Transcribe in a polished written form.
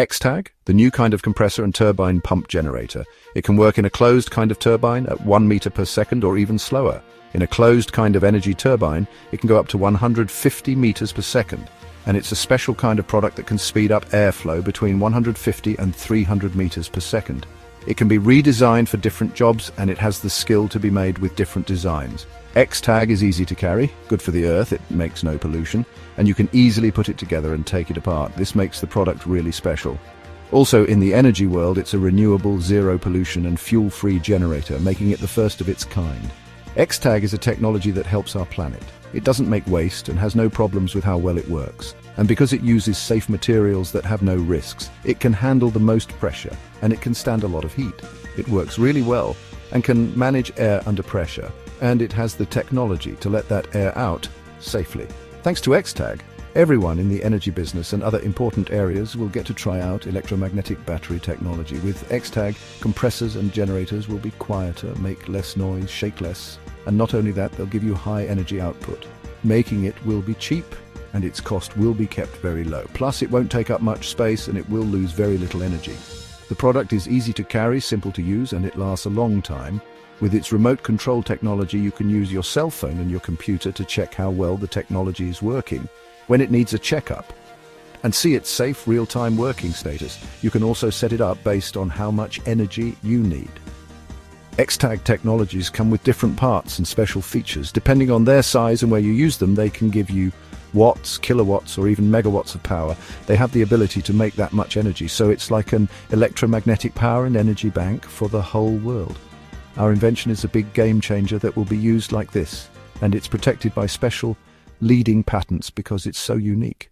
X-Tag, the new kind of compressor and turbine pump generator. It can work in a closed kind of turbine at 1 meter per second or even slower. In a closed kind of energy turbine, it can go up to 150 meters per second. And it's a special kind of product that can speed up airflow between 150 and 300 meters per second. It can be redesigned for different jobs, and it has the skill to be made with different designs. X-Tag is easy to carry, good for the earth, it makes no pollution, and you can easily put it together and take it apart. This makes the product really special. Also, in the energy world, it's a renewable, zero pollution and fuel-free generator, making it the first of its kind. X-Tag is a technology that helps our planet. It doesn't make waste and has no problems with how well it works. And because it uses safe materials that have no risks, it can handle the most pressure, and it can stand a lot of heat. It works really well and can manage air under pressure, and it has the technology to let that air out safely. Thanks to X-Tag, everyone in the energy business and other important areas will get to try out electromagnetic battery technology. With X-Tag, compressors and generators will be quieter, make less noise, shake less, and not only that, they'll give you high energy output. Making it will be cheap, and its cost will be kept very low. Plus, it won't take up much space, and it will lose very little energy. The product is easy to carry, simple to use, and it lasts a long time. With its remote control technology, you can use your cell phone and your computer to check how well the technology is working when it needs a checkup, and see its safe real-time working status. You can also set it up based on how much energy you need. X-Tag technologies come with different parts and special features. Depending on their size and where you use them, they can give you watts, kilowatts, or even megawatts of power. They have the ability to make that much energy, so it's like an electromagnetic power and energy bank for the whole world. Our invention is a big game changer that will be used like this, and it's protected by special leading patents because it's so unique.